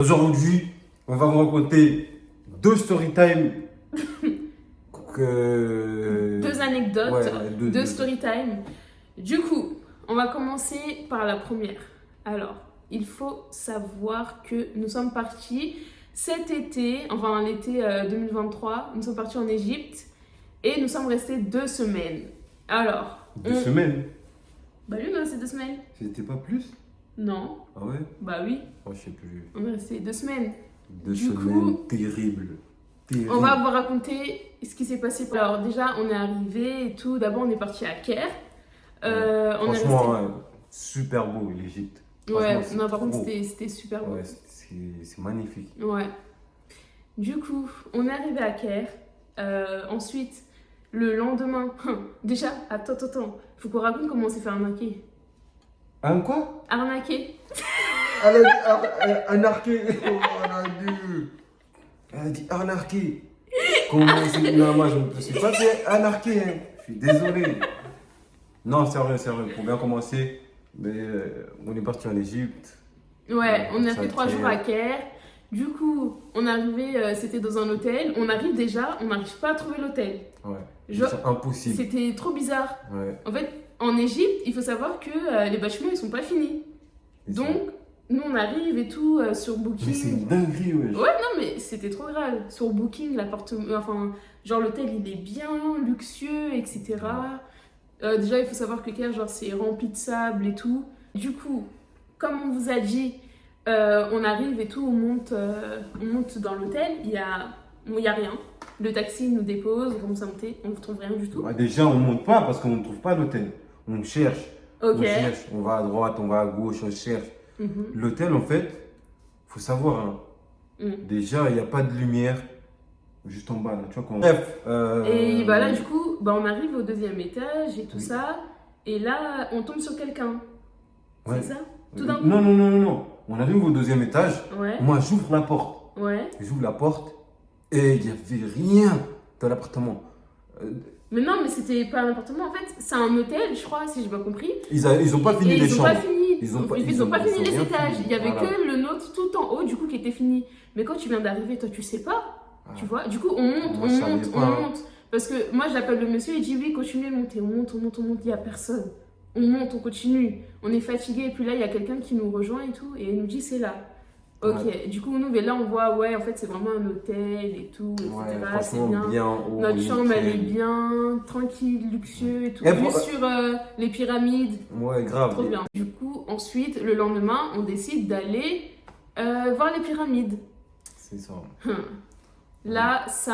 Aujourd'hui, on va vous raconter deux story time Deux anecdotes, ouais, deux story time. Du coup, on va commencer par la première. Alors, il faut savoir que nous sommes partis cet été, enfin l'été 2023, nous sommes partis en Égypte et nous sommes restés 2 semaines. Alors, 2 semaines. Bah lui, on est resté 2 semaines. C'était pas plus? Non. Ah ouais? Bah oui, Oh, je sais plus. on est resté 2 semaines. Deux Du semaines coup, terribles. Terribles. On va vous raconter ce qui s'est passé. Alors déjà, on est arrivé et tout. D'abord, on est parti à Caire. On est Franchement, resté... ouais, super beau l'Égypte. Ouais, Franchement, c'est non, par trop contre, beau. c'était super beau. Ouais, c'est magnifique. Ouais. Du coup, on est arrivé à Caire. Ensuite, le lendemain... Déjà, attends. Faut qu'on raconte comment on s'est fait arnaquer. Un quoi? Arnaquer. Elle a dit anarqué. Oh, elle a dit. Elle a dit anarqué. Comment c'est? Non, moi je ne suis pas fait anarqué. Hein. Je suis désolé. Non, sérieux. Pour bien commencer, mais, on est parti en Égypte. Ouais, on a Ça fait 3 Caire. jours à Caire. Du coup, on est arrivé, c'était dans un hôtel. On arrive déjà, on n'arrive pas à trouver l'hôtel. Ouais. Je- C'est impossible. C'était trop bizarre. Ouais. En fait, en Égypte, il faut savoir que les bâtiments, ils sont pas finis. Et ça- Donc, nous, on arrive et tout sur Mais c'est une Booking. dinguerie, ouais. Ouais, non, mais c'était trop grave. Sur Booking, l'appartement, enfin, genre l'hôtel, il est bien luxueux, etc. Déjà, il faut savoir que Caire, genre, c'est rempli de sable et tout. Du coup, comme on vous a dit, on arrive et tout, on monte dans l'hôtel, il y a rien. Le taxi nous dépose, on commence à monter, on ne trouve rien du tout. Bah, déjà, on ne monte pas parce qu'on ne trouve pas l'hôtel. On cherche. Ok. On cherche. On va à droite, on va à gauche, on cherche. Mhm. L'hôtel, en fait, faut savoir, hein, Mm. déjà, il n'y a pas de lumière juste en bas. Là, tu vois, Bref. Et bah là, du coup, bah, on arrive au 2e étage et tout Oui. ça. Et là, on tombe sur quelqu'un. Ouais. C'est ça? Tout d'un coup? Non. On arrive au 2e étage. Ouais, Moi, j'ouvre la porte. ouais. J'ouvre la porte et il n'y avait rien dans l'appartement. Mais non, mais c'était pas un appartement. En fait, c'est un hôtel, je crois, si j'ai bien compris. Ils n'ont pas fini Et les ils ont chambres. pas fini. Ils ont pas- Ils ils ont ont- pas ils fini ont les rien étages. fini. Il y avait Voilà. que le nôtre tout en haut, du coup, qui était fini. Mais quand tu viens d'arriver, toi, tu sais pas. Ah. Tu vois? Du coup, on monte, Moi, je savais pas. on monte. Parce que moi, j'appelle le monsieur, il dit oui, continuez de monter. On monte, il y a personne. On monte, on continue. On est fatigué. Et puis là, il y a quelqu'un qui nous rejoint et tout. Et il nous dit c'est là. Ok, du coup, nous, mais là, on voit, ouais, en fait, c'est vraiment un hôtel et tout, etc. Ouais, c'est franchement, bien. bien haut, Notre chambre, elle est nickel. bien, tranquille, luxueux et tout. Et Vue pour- sur les pyramides, Ouais, grave. trop bien. Du coup, ensuite, le lendemain, on décide d'aller voir les pyramides. C'est ça. Là, c'est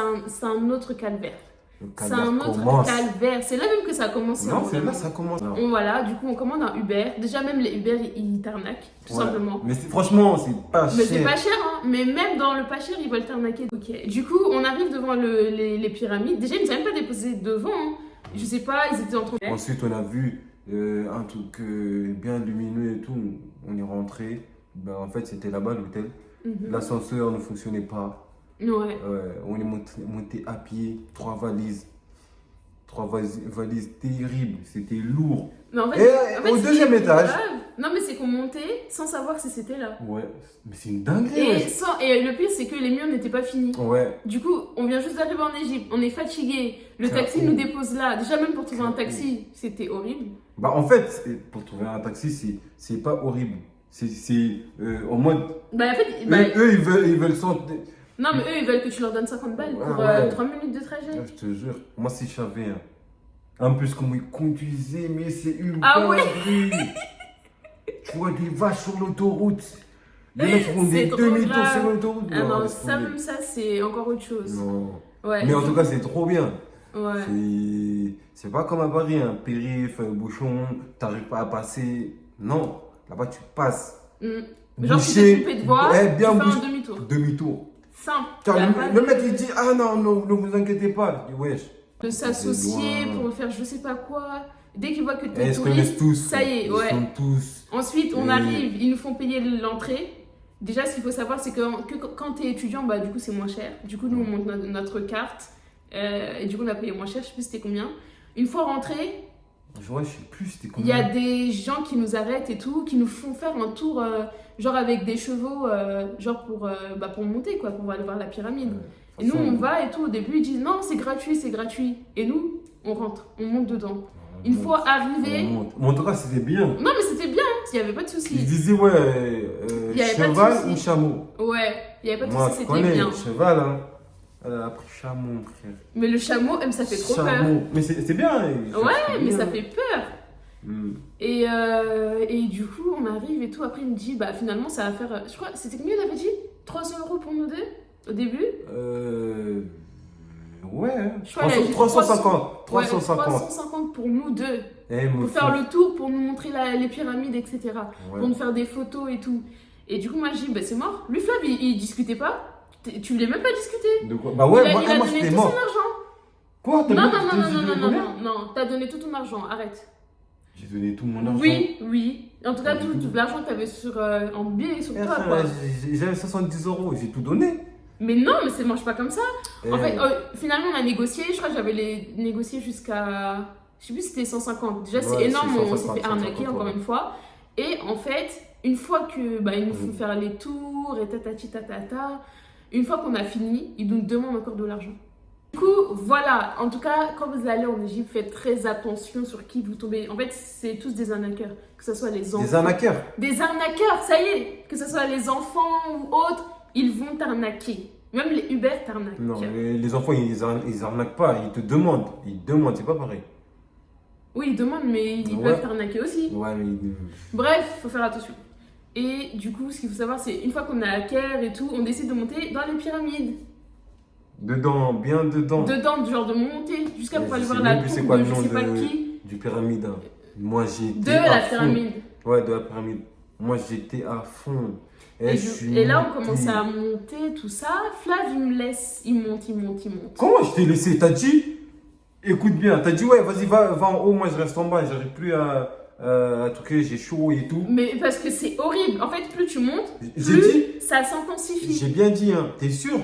un autre calvaire. Le C'est calvaire un autre commence. calvaire. C'est là même que ça a commencé. Non, en c'est vrai. là ça commence. Voilà, du coup, on commande un Uber. Déjà, même les Uber, ils t'arnaquent, tout Ouais. simplement. Mais franchement, c'est pas Mais c'est cher. pas cher, hein. Mais même dans le pas cher, ils veulent t'arnaquer. Ok. Du coup, on arrive devant les pyramides. Déjà, ils nous avaient même pas déposé devant. Hein. Je sais pas, ils étaient en train de... Ensuite, on a vu un truc bien lumineux et tout. On est rentré. Ben, en fait, c'était là-bas l'hôtel. Mhm. L'ascenseur ne fonctionnait pas. Ouais. On est monté à pied. 3 valises. 3 valises terribles. C'était lourd. Mais en fait, Et au ce qui 2e est étage. grave- Non, mais c'est qu'on montait sans savoir si c'était là. Ouais, mais c'est une dinguerie. Et, Ouais. et le pire, c'est que les murs n'étaient pas finis. Ouais. Du coup, on vient juste d'arriver en Égypte, on est fatigué. Le C'est taxi un nous ouf. dépose là. Déjà, même pour trouver un C'est un taxi, c'était horrible. Bah, en fait, pour trouver un taxi, c'est pas horrible. C'est en mode. Bah, en fait, Eux, ils veulent sortir. non, mais eux, ils veulent que tu leur donnes 50 balles pour Ouais. 3 minutes de trajet. Je te jure, moi si je savais. Hein. En plus, comment ils conduisaient, mais c'est une Ah ouais. dinguerie. Tu vois des vaches sur l'autoroute. Les mecs font C'est des trop demi-tours grave. sur l'autoroute. Ah non, laisse ça, tomber. même ça, c'est encore autre chose. Non. Ouais. Mais en tout cas, c'est trop bien. Ouais. C'est pas comme à Paris, un périph', un bouchon, t'arrives pas à passer. Non, là-bas tu passes. Mm. Genre, si Bouché, t'es trompé de voie, ouais, tu bien fais un bouché. demi-tour. Demi-tour. Simple. Tiens, Y a le, pas le de- mec il dit ah non, ne vous inquiétez pas. Je dis wesh. De s'associer loin. pour faire je sais pas quoi. Dès qu'ils voient que Eh, t'es ils se connaissent touriste, tous. ça y est, Ils ouais. sont tous. Ensuite, on Et- arrive, ils nous font payer l'entrée. Déjà, ce qu'il faut savoir, c'est que quand tu es étudiant, bah, du coup, c'est moins cher. Du coup, nous, on monte notre carte. Et du coup, on a payé moins cher. Je sais plus c'était combien. Une fois rentré, Ouais, je sais plus, c'était Il y a combien. des gens qui nous arrêtent et tout, qui nous font faire un tour, genre avec des chevaux, genre pour monter, quoi, pour aller voir la pyramide. De Et nous, toute façon, on va et tout. Au début, ils disent non, c'est gratuit, c'est gratuit. Et nous, on rentre, on monte dedans. on Une monte, fois on arrivé. monte. Mais en tout cas, c'était bien. Non, mais c'était bien, il n'y avait pas de Il souci. disait, ouais, Il y avait pas de cheval souci. ou chameau. Ouais, il n'y avait pas de Moi, souci, tu c'était connais, bien. cheval, hein. Elle a pris chameau, frère. Mais le chameau, ça fait trop peur. Chameau. Mais c'est bien. Ouais, mais ça fait peur. Hmm. Et du coup, on arrive et tout. Après, il me dit, bah finalement, ça va faire. Je crois, c'était combien il avait dit 300 € pour nous deux au début. Ouais, Je crois qu'il a dit 350. Ouais, 350. 350 pour nous deux. Eh, Pour faire le tour, pour nous montrer les pyramides, etc. Ouais. Pour nous faire des photos et tout. Et du coup, moi, je dis, bah c'est mort. Lui, Flav, il discutait pas. Tu voulais même pas discuter. De quoi? Bah ouais, il a moi donné c'était tout son mort. argent. Quoi? Non, non, non, non, non, non, non, non. T'as donné tout ton argent, arrête. J'ai donné tout mon argent. Oui, oui. En tout cas, Ah, tout du coup. l'argent que t'avais en billets sur Eh, toi, frère, quoi. j'avais 70 €, j'ai tout donné. Mais non, mais ça marche pas comme ça. Eh, En fait, finalement, on a négocié. Je crois que j'avais négocié jusqu'à. Je sais plus si c'était 150. Déjà, c'est Ouais, énorme, c'est on s'est 150, fait arnaquer 150, encore ouais. une fois. Et en fait, une fois que ils nous font Mhm. faire les tours et tatati tatata, une fois qu'on a fini, ils nous demandent encore de l'argent. Du coup, voilà. En tout cas, quand vous allez en Égypte, faites très attention sur qui vous tombez. En fait, c'est tous des arnaqueurs. Que ce soit les enfants. des arnaqueurs. Des arnaqueurs, ça y est. Que ce soit les enfants ou autres, ils vont t'arnaquer. Même les Uber t'arnaquent. Non, les enfants, ils arnaquent pas, ils te demandent. Ils demandent, c'est pas pareil. Oui, ils demandent, mais ils Ouais. peuvent t'arnaquer aussi. Ouais, mais Bref, faut faire attention. Et du coup, ce qu'il faut savoir, c'est une fois qu'on a à Caire et tout, on décide de monter dans les pyramides. dedans, bien dedans. Dedans, genre de monter, jusqu'à Mais pour aller je voir sais la même plus tour c'est quoi de le je nom sais pas de- qui. Du pyramide. Hein. Moi, j'étais De à la fond. pyramide. Ouais, de la pyramide. Moi, j'étais à fond. Et là, on commence à monter, tout ça. Flav, il me laisse, il monte. Comment je t'ai laissé? T'as dit, écoute bien, t'as dit, ouais, vas-y, va en haut, moi je reste en bas, j'arrive plus à truquer, j'ai chaud et tout. Mais parce que c'est horrible. En fait, plus tu montes, J'ai plus dit, ça s'intensifie. j'ai bien dit, hein, t'es sûr?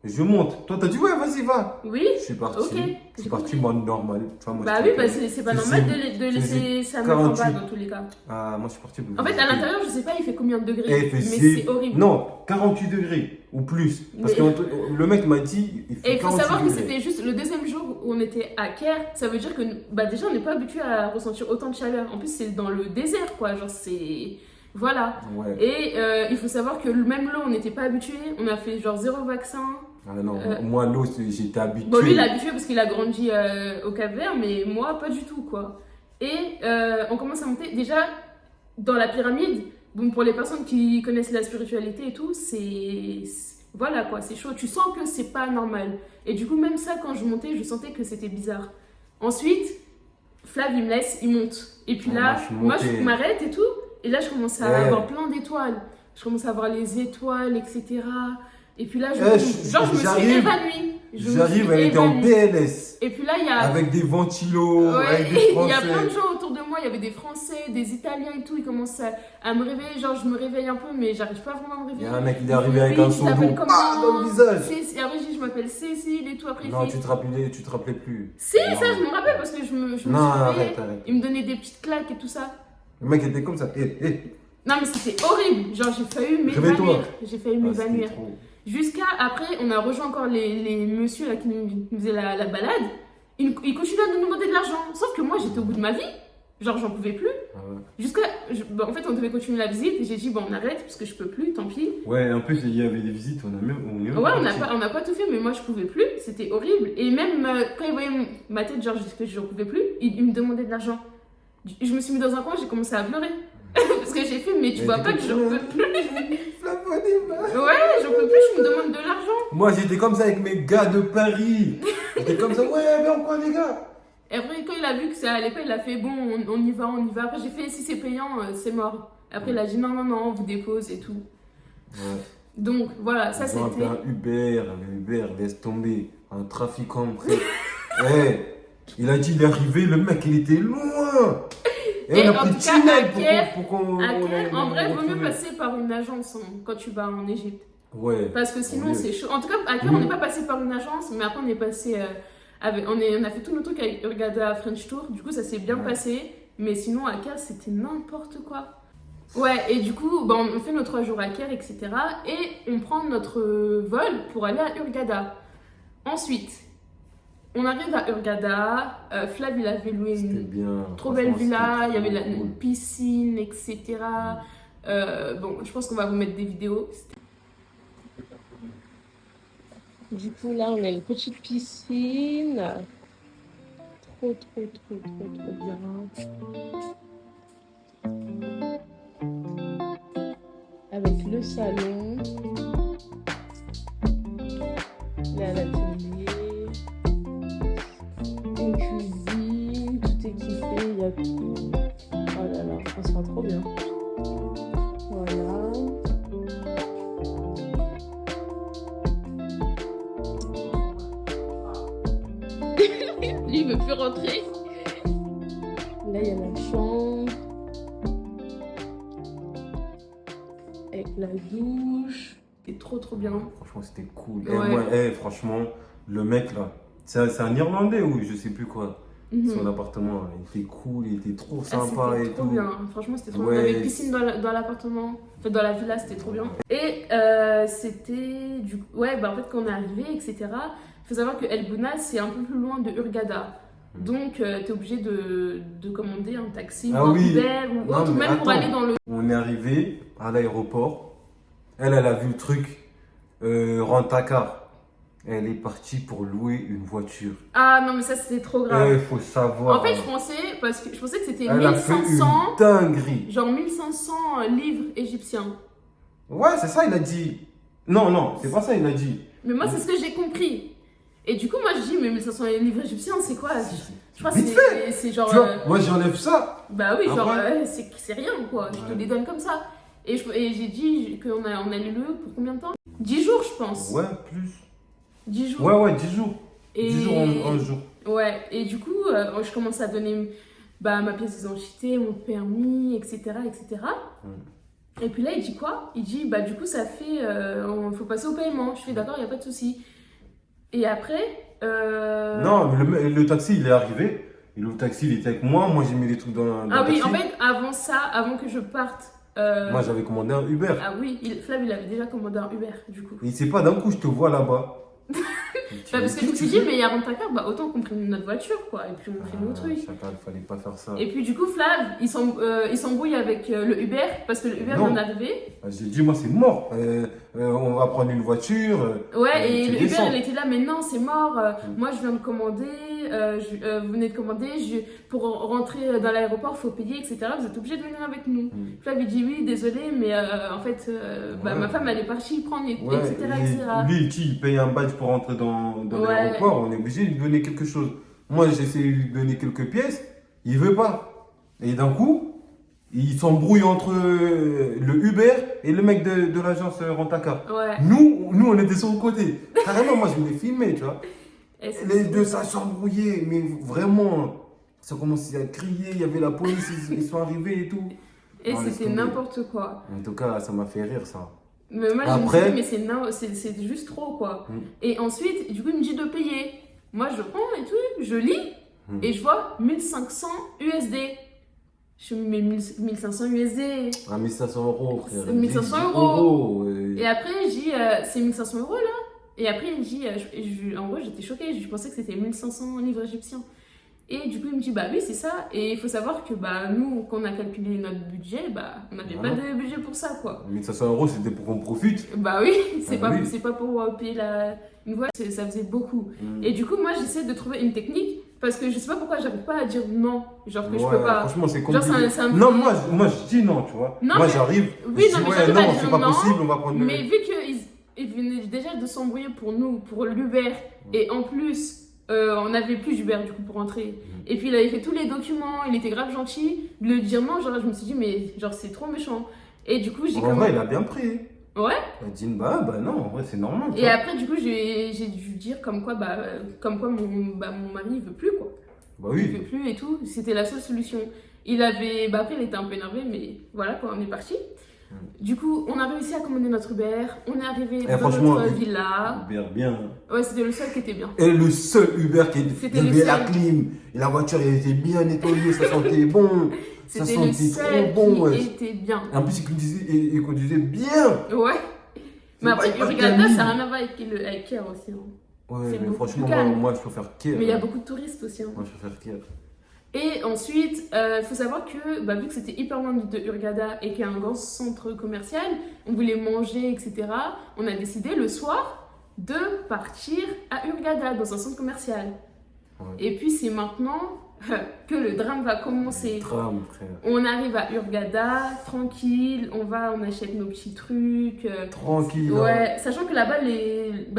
Je monte. Toi, t'as dit, ouais, vas-y, va. Oui. Je suis parti. Ok, Je j'ai suis parti, compris. moi, normal. Enfin, moi, Bah j'étais oui, pas- bah c'est pas je normal faisais- de je faisais laisser sa meuf en bas 48. dans tous les cas. Ah, moi, je suis parti. En fait, à l'intérieur, je sais pas, il fait combien de degrés. Eh, Mais c'est horrible. Non, 48 degrés ou plus. Parce Mais- que le mec m'a dit, il Et fait il faut 48 savoir que degrés. c'était juste le deuxième jour où on était à Caire. Ça veut dire que bah déjà, on n'est pas habitué à ressentir autant de chaleur. En plus, c'est dans le désert, quoi. Genre, c'est. Voilà. Ouais. Et il faut savoir que même l'eau, on n'était pas habitué. On a fait genre 0 vaccin. Ah non, moi, l'eau, j'étais habitué. Bon, lui, il est habitué parce qu'il a grandi au Cap-Vert, mais moi, pas du tout, quoi. Et on commence à monter. Déjà, dans la pyramide, bon, pour les personnes qui connaissent la spiritualité et tout, voilà, quoi, c'est chaud. Tu sens que c'est pas normal. Et du coup, même ça, quand je montais, je sentais que c'était bizarre. Ensuite, Flav, il me laisse, il monte. Et puis Ah, là, moi, je suis je monté. m'arrête et tout. Et là, je commence à Ouais. avoir plein d'étoiles. Je commence à voir les étoiles, etc. Et puis là, je Eh, me suis j'arrive. évanouie. Je me J'arrive, suis elle était en évanouie. PLS. Et puis là, il y a. Avec des ventilos, Ouais, avec des il y Français. a plein de gens autour de moi. Il y avait des Français, des Italiens et tout. Ils commencent à me réveiller. Genre, je me réveille un peu, mais j'arrive pas vraiment à me Il y réveiller. a un mec, il est me arrivé dit, avec oui, un tu son d'eau t'appelles comment dans le visage. Et après, je dis, je m'appelle Cécile et tout. Après, il Non, fait. tu te rappelais plus. Si, Non. ça, je me rappelle parce que je me suis Non, réveillée. arrête. Il me donnait des petites claques et tout ça. Le mec était comme ça. Non, mais c'était horrible. Genre, j'ai failli Réveille-toi. m'évanouir. J'ai failli Ah, m'évanouir. c'était trop. Jusqu'à après, on a rejoint encore les messieurs là, qui nous faisaient la balade. Ils continuaient à nous demander de l'argent. Sauf que moi, j'étais au bout de ma vie. Genre, j'en pouvais plus. Ah ouais. Jusqu'à. En fait, on devait continuer la visite. Et j'ai dit, bon, on arrête parce que je peux plus, tant pis. Ouais, en plus, il y avait des visites, on est même Ouais, on n'a pas tout fait, mais moi, je pouvais plus. C'était horrible. Et même quand ils voyaient ma tête, genre, que j'en pouvais plus, ils me demandaient de l'argent. Je me suis mis dans un coin, j'ai commencé à pleurer. Parce que j'ai fait, mais tu vois pas que j'en peux plus. Ouais, j'en peux plus, je me demande de l'argent. Moi, j'étais comme ça avec mes gars de Paris. J'étais comme ça, ouais, mais on quoi, les gars? Et après, quand il a vu que ça allait pas, il a fait bon, on y va. Après, j'ai fait si c'est payant, c'est mort. Après, il a dit non, on vous dépose et tout. Ouais. Donc voilà, ça Ils ont appelé c'était. un Uber, laisse tomber. Un trafiquant, frère. Ouais. Il a dit, il est arrivé, le mec, il était loin. Et on a en pris tout le cas, tunnel à Caire, pour qu'on. À Caire, en vrai, on vaut mieux retrouvait. passer par une agence quand tu vas en Égypte. Ouais. Parce que sinon, mieux. c'est chaud. En tout cas, à Caire, on n'est pas passé par une agence, mais après, on est passé On a fait tout notre truc avec Hurghada French Tour, du coup ça s'est bien passé, mais sinon à Caire c'était n'importe quoi. Ouais, et du coup, bah, on fait nos 3 jours à Caire, etc. Et on prend notre vol pour aller à Hurghada. Ensuite, on arrive à Hurghada, Flav il avait loué C'était une bien. trop belle villa, il y avait une une piscine, etc. Bon, je pense qu'on va vous mettre des vidéos. Du coup, là, on a une petite piscine. Trop bien. Avec le salon. Là, la télé. Une cuisine. Tout est kiffé, il y a tout. Oh là là, ça sera trop bien. Voilà. Lui, il veut plus rentrer. Là, il y a la chambre. Avec la douche. C'est trop bien. Franchement, c'était cool. Ouais. Et moi, franchement, le mec là, c'est un Irlandais ou je sais plus quoi. Son appartement, il était cool, il était trop sympa et c'était trop tout. bien. Franchement, c'était trop Ouais. bien. Il y avait piscine dans l'appartement. En fait, dans la villa, c'était trop bien. Et c'était du coup. Ouais, bah en fait, quand on est arrivé, etc., il faut savoir que El Bouna, c'est un peu plus loin de Hurghada. Donc, tu es obligé de commander un taxi, Ah un oui. Uber ou Non, autre, mais même pour attends. aller dans le. On est arrivé à l'aéroport. Elle a vu le truc rent-a-car. Elle est partie pour louer une voiture. Ah non, mais ça, c'était trop grave. Il faut savoir. En fait, je pensais que c'était elle a fait 1500, une dinguerie. genre 1500 livres égyptiens. Ouais, c'est ça, il a dit. Non, c'est pas ça, il a dit. Mais moi, c'est ce que j'ai compris. Et du coup, moi, je dis, mais 1500 livres égyptiens, c'est quoi? Je crois que Vite c'est genre. Tu vois, moi j'enlève ça. Bah oui, genre, Après. c'est rien, quoi. Je te Ouais. les donne comme ça. Et j'ai dit qu'on allait le pour combien de temps? 10 jours, je pense. Ouais, plus. 10 jours. Ouais, 10 jours. Et... 10 jours, 11 jours. Ouais, et du coup, je commence à donner ma pièce d'identité, mon permis, etc., etc. Et puis là, il dit quoi? Il dit, bah du coup, ça fait... il faut passer au paiement. Je fais, d'accord, il n'y a pas de souci. Et après... Non, mais le taxi, il est arrivé. Et le taxi, il était avec moi. Moi, j'ai mis les trucs dans Ah le oui, taxi. en fait, avant ça, avant que je parte... Moi, j'avais commandé un Uber. Ah oui, Flav, il avait déjà commandé un Uber, du coup. Et c'est pas d'un coup, je te vois là-bas. Bah, parce que je me suis dit, mais il y a Rent-A-Car, bah autant qu'on prenne notre voiture, quoi. Et puis on fait nos trucs. Chantal, fallait pas faire ça. Et puis du coup, Flav, il s'embrouille avec le Uber, parce que le Uber Non. vient d'arriver. J'ai dit, moi, c'est mort. On va prendre une voiture. Ouais, et tu le Uber, descends. il était là, mais non, c'est mort. Moi, je viens de commander. Vous venez de commander. Pour rentrer dans l'aéroport, il faut payer, etc. Vous êtes obligé de venir avec nous. Flav, il dit, oui, désolé, mais en fait, Ouais. ma femme, elle est partie prendre, Ouais, etc., etc. lui, il paye un badge pour rentrer dans Ouais. l'aéroport, on est obligé de lui donner quelque chose. Moi, j'essaie de lui donner quelques pièces, il veut pas. Et d'un coup, il s'embrouille entre le Uber et le mec de l'agence Rent-A-Car. Ouais. Nous, on était sur le côté. Carrément, moi, je voulais filmer, tu vois. Et c'est- Les deux, ça s'embrouillait, mais vraiment, ça commençait à crier, il y avait la police, ils sont arrivés et tout. Et Non, laisse c'était tomber. n'importe quoi. En tout cas, ça m'a fait rire, ça. Mais moi, Après- je me suis dit, mais c'est juste trop, quoi. Et ensuite, du coup, il me dit de payer. Moi, je prends et tout, je lis, et je vois 1500 USD. Je me mets 1500 USD. Ah, 1500 euros, frère. C'est 1500 10 euros. ouais. Et après, je dis, c'est 1500 euros, là. Et après, il me dit, en vrai, j'étais choquée, je pensais que c'était 1500 livres égyptiens. Et du coup, il me dit, bah oui, c'est ça. Et il faut savoir que bah, nous, quand on a calculé notre budget, bah, on n'avait pas de budget pour ça, quoi. 1500 euros, c'était pour qu'on profite. Bah oui, c'est Ah pas, oui. c'est pas pour payer une voix, ça faisait beaucoup. Et du coup, moi, j'essaie de trouver une technique parce que je sais pas pourquoi j'arrive pas à dire non. Genre que je peux pas. Franchement, c'est Genre, compliqué. ça me Non, fait- moi, je dis non, tu vois. Non, moi, mais- j'arrive. Oui, je non, dis, mais ouais, j'arrive à non, dire c'est pas non, possible, on va prendre le. Mais vu qu'ils venaient déjà de s'embrouiller pour nous, pour l'Uber, et en plus, on n'avait plus d'Uber du coup pour rentrer. Et puis il avait fait tous les documents, il était grave gentil. De le dire non, genre je me suis dit, mais genre c'est trop méchant. Et du coup, j'ai En vrai, il a bien pris. Ouais. Il a dit, bah non, en vrai, c'est normal. tu Et vois. après, du coup, j'ai dû dire comme quoi mon mari il veut plus, quoi. Bah Il oui. veut plus et tout. C'était la seule solution. Après, il était un peu énervé, mais voilà, quoi, on est parti. Du coup, on a réussi à commander notre Uber, on est arrivé dans franchement, notre villa. Uber bien. Ouais, c'était le seul qui était bien. Et le seul Uber qui C'était le avait la seul. clim. Et la voiture, elle était bien nettoyée, ça sentait bon. Ça C'était le sentait seul trop bon, qui ouais. était bien. En plus, il conduisait bien. Ouais. Mais après, pas Hurghada, Camille. ça n'a rien à voir avec Care aussi. Hein. Ouais, C'est mais beaucoup franchement, plus calme. moi, je préfère Kia. Mais il y a beaucoup de touristes aussi. Hein. Moi, je préfère Kia. Et ensuite, il faut savoir que, vu que c'était hyper loin de Hurghada et qu'il y a un grand centre commercial, on voulait manger, etc. On a décidé le soir de partir à Hurghada, dans un centre commercial. Ouais. Et puis c'est maintenant que le drame va commencer. Drame, frère. On arrive à Hurghada, tranquille, on achète nos petits trucs. Tranquille. Hein. Ouais, sachant que là-bas,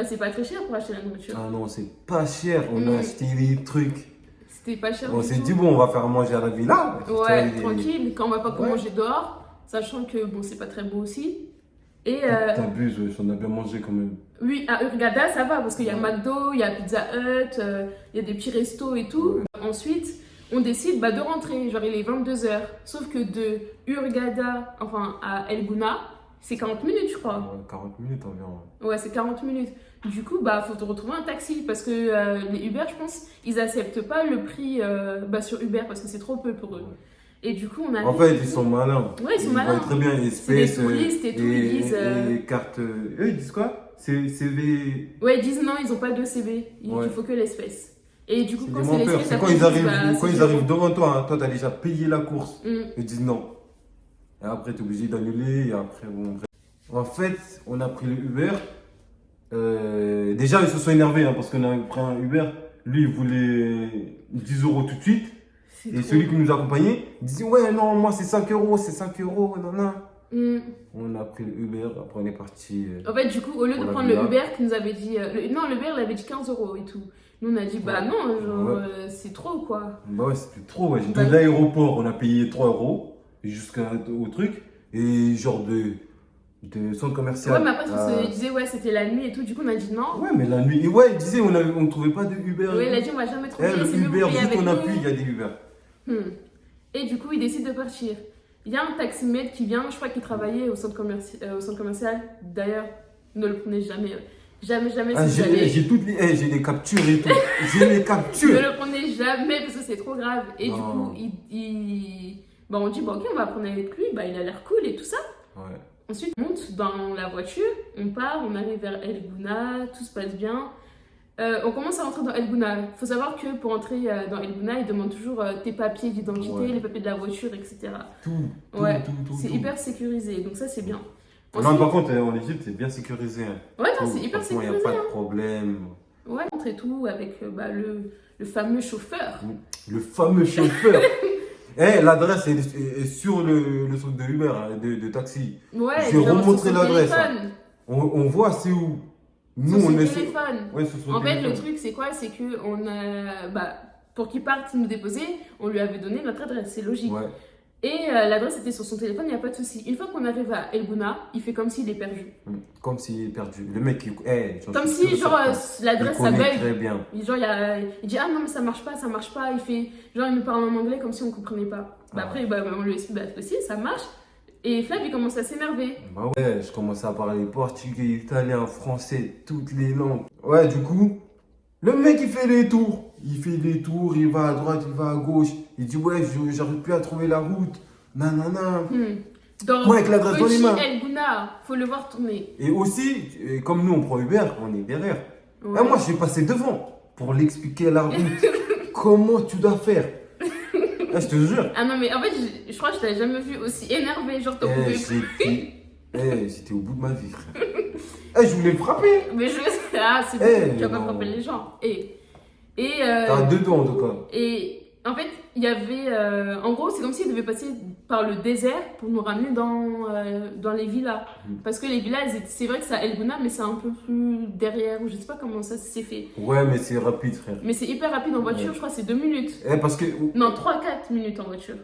c'est pas très cher pour acheter la nourriture. Ah non, c'est pas cher. On a acheté des trucs. C'était pas cher On du s'est tout. dit, bon, on va faire manger à la villa. Ouais, Putain, tranquille, quand on va pas Ouais. manger dehors, sachant que bon, c'est pas très beau aussi. Et T'abuses, ouais, on a bien mangé quand même. oui, à Hurghada, ça va parce qu'il y a McDo, il y a Pizza Hut, il y a des petits restos et tout. Ensuite, on décide de rentrer, genre il est 22h. Sauf que de Hurghada, enfin à El Gouna, c'est 40 minutes, je crois. Ouais, 40 minutes environ. Ouais, c'est 40 minutes. Du coup, faut te retrouver un taxi parce que les Uber, je pense, ils acceptent pas le prix sur Uber parce que c'est trop peu pour eux. Et du coup, on a. En fait, ils sont malins. Ouais, ils sont malins. voient très bien les C'est des espèces. touristes et tout, ils disent. Et cartes. Eux, ils disent quoi? C'est CV. Ouais, ils disent non, ils ont pas de CV. Ouais. Il faut que l'espèce. Et du coup, C'est quand des c'est menteurs. l'espèce, C'est quand après, ils disent, arrivent, quand c'est ils arrivent zéro. devant toi, hein, toi, t'as déjà payé la course. Mm. Ils disent non. Et après, t'es obligé d'annuler. Et après, bon, bref. En fait, on a pris le Uber. Déjà, ils se sont énervés hein, parce qu'on a pris un Uber. Lui, il voulait 10 euros tout de suite. C'est Et trop. celui qui nous accompagnait disait ouais, non, moi c'est 5 euros, c'est 5 euros. Non, non. Mm. On a pris le Uber. Après, on est parti. En fait, du coup, au lieu de Pour la prendre villa. le Uber qui nous avait dit. Non, le Uber, il avait dit 15 euros et tout. Nous, on a dit bah Ouais. non, genre, Ouais. c'est trop quoi. Bah ouais, c'était trop. Ouais. Bah, De l'aéroport, on a payé 3 euros jusqu'au truc. Et genre de centre commercial. Ouais, mais après, à- il disait ouais, c'était la nuit et tout. Du coup, on a dit non. Ouais, mais la nuit. Et ouais, il disait on ne trouvait pas de Uber. Ouais, il a dit on va jamais trouver. Eh, le c'est mieux Uber, vous payer vu avec qu'on a nous. pu, il y a des Uber. Et du coup, il décide de partir. Il y a un taximètre qui vient, je crois qu'il travaillait au centre commercial. D'ailleurs, ne le prenez jamais. Jamais Ah, si vous allez. j'ai toutes les. J'ai les captures et tout. J'ai les Ne captures. le prenez jamais parce que c'est trop grave. Et du Non. coup, on dit ok, on va prendre avec lui. Il a l'air cool et tout ça. Ouais. Ensuite, on monte dans la voiture, on part, on arrive vers El Gouna, tout se passe bien. On commence à rentrer dans El Gouna. Il faut savoir que pour entrer dans El Gouna, ils demandent toujours tes papiers d'identité, Ouais. les papiers de la voiture, etc. Tout. Ouais, tout. c'est hyper sécurisé, donc ça c'est bien. Non, Ensuite- par contre, en Égypte, c'est bien sécurisé. Hein. Ouais, non, Tout. c'est hyper Franchement, il sécurisé. n'y a pas hein. de problème. Ouais, on rentre et tout avec le fameux chauffeur. Le fameux chauffeur. L'adresse est sur le truc de Uber, hein, de taxi. Ouais, Je vais genre, remontrer sur son l'adresse, téléphone. On voit c'est où. Nous, Sur son on est sur. téléphone. Ouais, sur son En fait, le téléphone. truc, c'est quoi? C'est que on a, pour qu'il parte nous déposer, on lui avait donné notre adresse, c'est logique. Ouais. Et l'adresse était sur son téléphone, il n'y a pas de souci. Une fois qu'on arrive à El Gouna, il fait comme s'il est perdu. Comme s'il est perdu. Le mec, j'en Comme suis si, sûr, genre, il l'adresse, ça connaît bug. très bien. Genre, il dit, ah non, mais ça marche pas. Il fait, genre, il nous parle en anglais comme si on comprenait pas. Ah. Après, on lui explique, si, ça marche. Et Flav, il commence à s'énerver. Bah ouais, je commençais à parler portugais, italien, français, toutes les langues. Ouais, du coup, le mec il fait les tours. Il va à droite, il va à gauche. Il dit ouais, j'arrive plus à trouver la route. Nanana. Dans Moi, avec l'adresse dans les mains. El Gouna, faut le voir tourner. Et aussi, comme nous on prend Uber, on est derrière. Ouais. Ah, moi je suis passé devant pour l'expliquer la route. Comment tu dois faire. Ah, je te jure. Ah non, mais en fait, je crois que je t'avais jamais vu aussi énervé. Genre, t'en pouvais plus. J'étais au bout de ma vie, frère. Je voulais me frapper. Mais c'est bon, tu vas pas non. frapper les gens. T'as deux doigts en tout cas. Et en fait, il y avait. En gros, c'est comme s'ils devaient passer par le désert pour nous ramener dans les villas. Parce que les villas, c'est vrai que c'est à El Gouna, mais c'est un peu plus derrière, ou je sais pas comment ça s'est fait. Ouais, mais c'est rapide, frère. Mais c'est hyper rapide en voiture, Ouais. je crois que c'est 2 minutes. Parce que. Non, 3-4 minutes en voiture.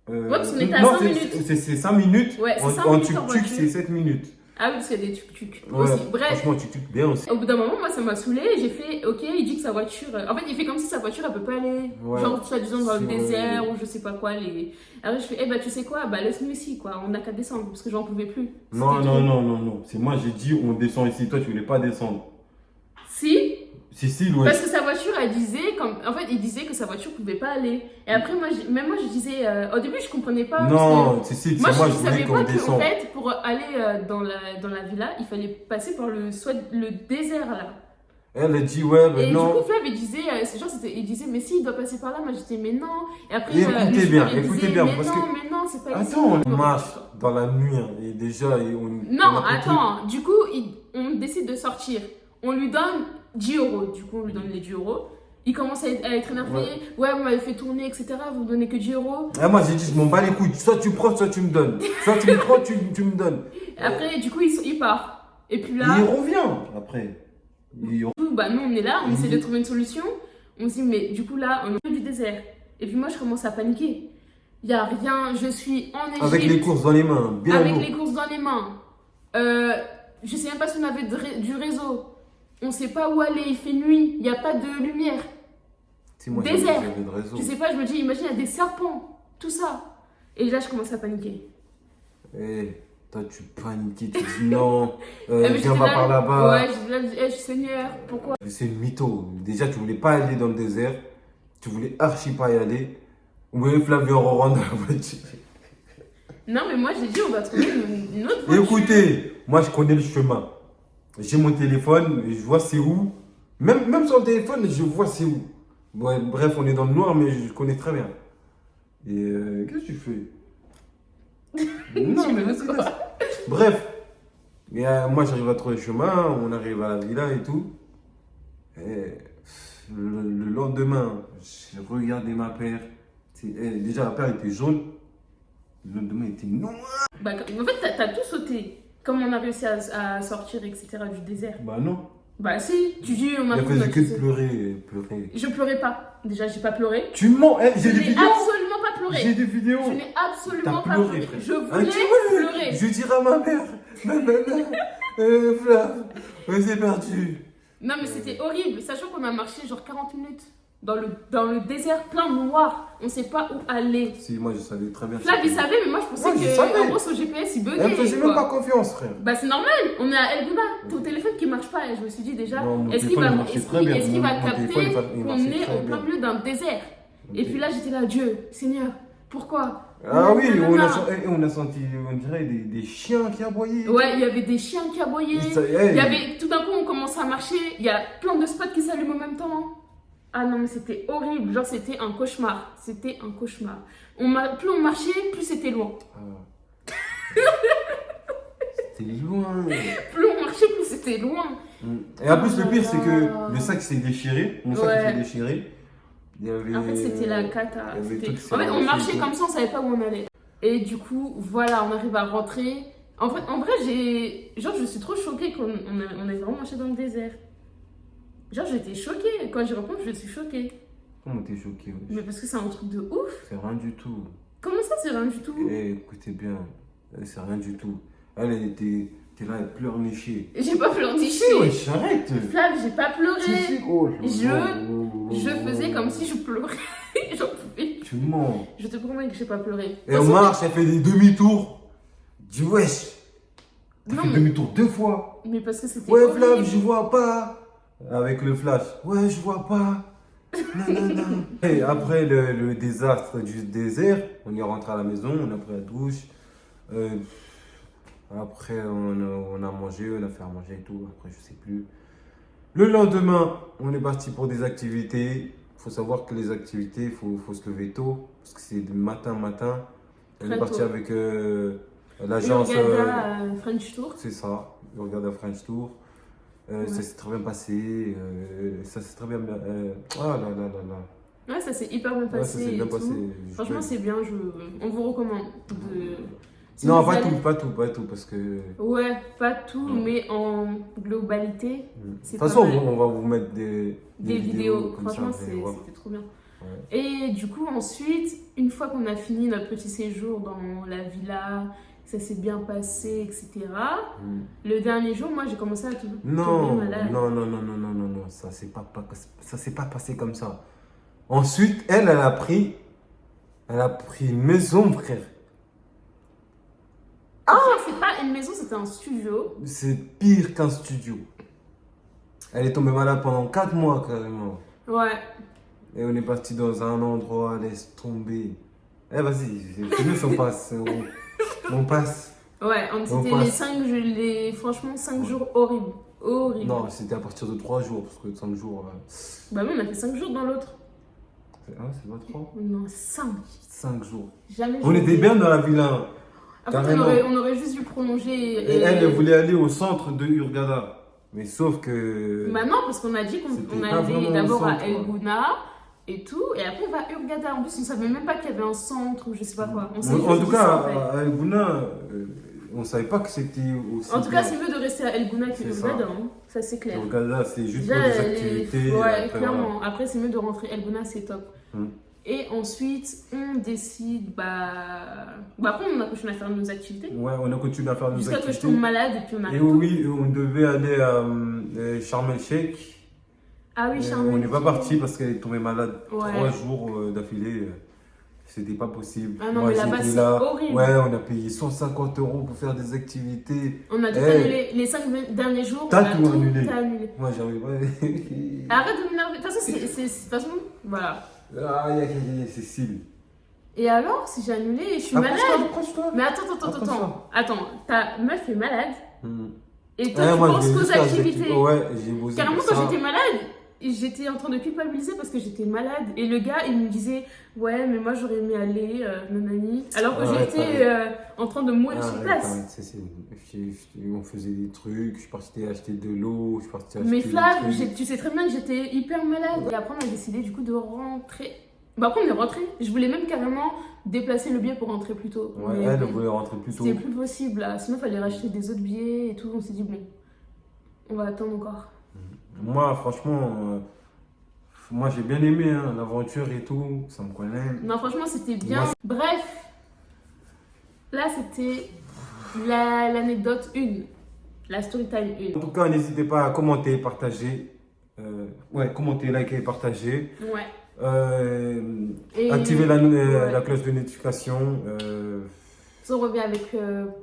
Ouais, parce qu'on était à non, 5 minutes. C'est 5 minutes. Ouais, c'est 5 en minutes en tuk-tuk, voiture. c'est 7 minutes. Ah oui, parce qu'il y a des tuk-tuk Ouais, aussi. Bref, franchement, tu tues bien aussi. au bout d'un moment, moi, ça m'a saoulé. J'ai fait, ok, il dit que sa voiture. En fait, il fait comme si sa voiture, elle peut pas aller. Ouais. Genre, soi-disant, dans le Sur, désert ou je sais pas quoi. Alors, je fais, eh ben, tu sais quoi, bah, laisse-nous ici, quoi. On n'a qu'à descendre parce que j'en pouvais plus. Non, C'était non, trop. non, non, non. C'est moi, j'ai dit, on descend ici. Toi, tu voulais pas descendre. Si, Cécile, ouais. parce que sa voiture, elle disait, en fait, il disait que sa voiture pouvait pas aller. Et après, même moi, je disais, au début, je comprenais pas. Parce Non, Cécile, que moi, c'est moi, je je voulais savais qu'on pas qu'en descende. fait, pour aller dans la villa, il fallait passer par le désert, là. Elle a dit, ouais, mais Et du non. coup, Flav, il disait, il disait, mais si, il doit passer par là. Moi, je disais, mais non. Et après, Et écoutez le bien, chauffeur, il écoutez disait, bien, mais parce non, que- mais non, c'est pas ici. Attends, on Non, marche dans la nuit, hein, et déjà, on Non, on a compris. attends. Du coup, on décide de sortir. On lui donne 10 euros. Du coup, on lui donne les 10 euros. Il commence à être énervé. Ouais, vous m'avez fait tourner, etc. Vous me donnez que 10 euros. Ah, moi, j'ai dit, je m'en bats les couilles. Soit tu prends, soit tu me donnes. Soit tu me prends, tu me donnes. Après, du coup, il part. Et puis Et là, il revient, après. bah, nous, on est là, on essaie de trouver une solution. On se dit, mais du coup, là, on est au milieu du désert. Et puis moi, je commence à paniquer. Il n'y a rien, je suis en Égypte. Avec les courses dans les mains, bien Avec lourd. les courses dans les mains. Je sais même pas si on avait du réseau. On sait pas où aller, il fait nuit, il n'y a pas de lumière. Si, moi, Désert. j'avais de réseau. Je sais pas, je me dis, imagine, il y a des serpents, tout ça. Et là, je commence à paniquer. Eh, toi, tu paniques, tu dis non, Mais viens, j'étais va là, par là-bas. Ouais, j'étais là, je dis, eh, Seigneur, pourquoi? C'est une mytho. Déjà, tu voulais pas aller dans le désert. Tu voulais archi pas y aller. Oui, Flavien rentre dans la voiture. Non, mais moi, j'ai dit, on va trouver une autre voiture. Écoutez, moi, je connais le chemin. J'ai mon téléphone, et je vois c'est où. Même sur le téléphone, je vois c'est où. Ouais, bref, on est dans le noir, mais je connais très bien. Et qu'est-ce que tu fais? Non, Tu mais veux vas-y, quoi? laisse. Bref. Et, moi, j'arrive à trouver le chemin, on arrive à la villa et tout. Et le lendemain, j'ai regardé ma paire. Déjà, la paire était jaune. Le lendemain, il était noir. Bah, en fait, t'as tout sauté. Comment on a réussi à sortir, etc., du désert. Bah non. Bah, si, tu dis, on a Il trouvé faisait notre que de désert. pleurer. Je pleurais pas. Déjà, j'ai pas pleuré. Tu mens, Je j'ai des n'ai vidéos. absolument pas pleuré. J'ai des vidéos. Je n'ai absolument T'as pas pleuré, pleuré. frère. Je Ah, voulais tu vois, pleurer. je dirais à ma mère, Flav, c'est perdu. Non, mais c'était horrible. Sachant qu'on a marché genre 40 minutes dans le désert plein noir. On sait pas où aller. Si, moi je savais très bien. Flav, il savait, mais moi je pensais Ouais, je que savais. en gros son GPS il buguait. Elle me faisait quoi. même pas confiance, frère. Bah c'est normal, on est à El Gouna, ton téléphone qui marche pas et je me suis dit déjà, Non, mon est-ce qu'il téléphone, va, il marchait est-ce très qu'il- bien. est-ce qu'il va Mon capter téléphone, il qu'on marchait est très en plein bien. milieu d'un désert? Et puis là j'étais là, Dieu, Seigneur, pourquoi? Ah oui, Nanana. on a senti, on dirait des chiens qui aboyaient. Ouais, il y avait des chiens qui aboyaient, Hey. il y avait, tout d'un coup on commence à marcher, il y a plein de spots qui s'allument en même temps. Ah non mais c'était horrible, genre c'était un cauchemar, c'était un cauchemar. Plus on marchait, plus c'était loin. Ah. C'était loin. Plus on marchait, plus c'était loin. Et en plus, le pire, c'est que le sac s'est déchiré. Mon sac Ouais. s'est déchiré. Il y avait, En fait, c'était la cata. il y avait C'était- tout qui s'est En fait, on arraché et marchait tout. comme ça, on savait pas où on allait. Et du coup, voilà, on arrive à rentrer. En vrai, genre, je suis trop choquée qu'on ait vraiment marché dans le désert. Genre, j'étais choquée. Quand j'y repense, je suis choquée. Comment t'es choqué? Ouais. Mais parce que c'est un truc de ouf. C'est rien du tout. Comment ça, c'est rien du tout? Écoutez bien, c'est rien du tout. Elle était là, elle pleurnichait. J'ai pas pleurniché. Si, ouais, j'arrête. Flav, j'ai pas pleuré. Si, oh, Je faisais comme si je pleurais. J'en pouvais. Tu mens. Je te promets que j'ai pas pleuré. De Et toute on façon, marche, elle fait des demi-tours. Dis wesh. T'as Non, fait mais- demi-tour 2 fois. mais parce que c'était Ouais, horrible. Flav, je vois pas. Avec le flash. Ouais, je vois pas. Non, non, non. Et après le désastre du désert, on est rentré à la maison, on a pris la douche. Après, on a mangé, on a fait à manger et tout. Après, je sais plus. Le lendemain, on est parti pour des activités. Il faut savoir que les activités, il faut se lever tôt. Parce que c'est du matin. On Très est parti tôt. avec l'agence. Urgada, French Tour. C'est ça, le regard de French Tour. Ça s'est très bien passé. Ça s'est très bien. Ah là là là là. Ouais, ça s'est hyper bien Ouais, ça passé. s'est bien et passé. tout. Franchement, c'est bien. On vous recommande. Si Non, vous pas allez- tout, pas tout, parce que. De Ouais, pas tout, mais en globalité, c'est toute pas façon, mal. on va vous mettre des Vidéos. comme ça, Franchement, vous allez voir. c'était trop bien. Ouais. Et du coup, ensuite, une fois qu'on a fini notre petit séjour dans la villa, ça s'est bien passé, etc. Mm. Le dernier jour, moi, j'ai commencé à tomber Non, malade. non, ça s'est pas passé comme ça. Ensuite, elle a pris une maison, frère. Déjà, c'est pas une maison, c'était un studio. C'est pire qu'un studio. Elle est tombée malade pendant 4 mois, carrément. Ouais. Et on est parti dans un endroit, laisse tomber. Eh, vas-y, finis, on passe. On passe. Ouais, c'était passe. les 5 jours, franchement, 5 jours horribles. Horribles. Non, c'était à partir de 3 jours, parce que 5 jours. Bah oui, on a fait 5 jours dans l'autre. C'est pas 3 Non, 5. 5 jours. Jamais. On était bien dans la villa. En fait, carrément. on aurait juste dû prolonger. Et elle voulait aller au centre de Hurghada. Mais sauf que. Bah non, parce qu'on a dit qu'on C'était pas allait vraiment d'abord au à centre, El Gouna et tout, et après on va à Hurghada. En plus, on savait même pas qu'il y avait un centre ou je sais pas quoi. On s'est En juste tout dit cas, ça, en fait. à El Gouna, on savait pas que c'était aussi. En tout cas, bien. c'est mieux de rester à El Gouna que C'est ça. Hurghada, hein. Ça c'est clair. Hurghada, c'est juste Déjà, pour des activités. ouais, après, clairement. Après, c'est mieux de rentrer El Gouna, c'est top. Hmm. Et ensuite, on décide, après, on a continué à faire nos activités. Ouais, on a continué à faire nos Jusqu'à que je activités. tombe malade et puis on a Et oui, on devait aller à Sharm el-Sheikh. Ah oui, Et Charles. on n'est pas parti parce qu'elle est tombée malade Ouais. 3 jours d'affilée. C'était pas possible. Ah non, Moi, mais là-bas, j'étais c'est là. horrible. Ouais, on a payé 150 € pour faire des activités. On a tout Eh. annulé. Les 5 derniers jours, T'as on a tout annulé. annulé. Moi, j'arrive pas. Arrête de m'énerver. De toute façon, de toute façon, voilà. Aïe, Cécile. Et alors, si j'ai annulé et je suis malade. Approche-toi. Mais attends. Attends, ta meuf est malade Hmm. et toi, Ouais, tu moi, penses je vais qu'aux juste faire des activités. Ouais, j'ai bossé. Carrément, pour quand ça. j'étais malade, j'étais en train de culpabiliser parce que j'étais malade. Et le gars, il me disait, ouais, mais moi, j'aurais aimé aller, nanani. Alors que Arrête, j'étais en train de mourir sur place. Arrête, Cécile. On faisait des trucs, je suis parti acheter de l'eau, je suis parti acheter Mais des Flav, trucs. tu sais très bien que j'étais hyper malade. Et après, on a décidé du coup de rentrer. Bah après, on est rentré. Je voulais même carrément déplacer le billet pour rentrer plus tôt. Ouais, Mais elle bon, voulait rentrer plus tôt. c'était plus possible là. Sinon, il fallait racheter des autres billets et tout. On s'est dit, bon, on va attendre encore. Moi, franchement, moi j'ai bien aimé hein, l'aventure et tout, ça me connaît. Non, franchement, c'était bien. Moi, Bref, là, c'était l'anecdote 1. La story time 1. En tout cas, n'hésitez pas à commenter, partager. Commenter, liker, partager. Ouais. Et Activer ouais. la cloche de notification. On revient avec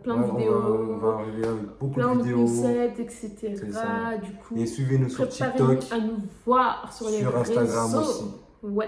plein de On vidéos. va arriver avec beaucoup Plein de de vidéos. concepts, etc. C'est ça. Du coup, Et suivez-nous sur préparez-nous TikTok, à nous voir sur les sur Instagram réseaux. aussi. Ouais.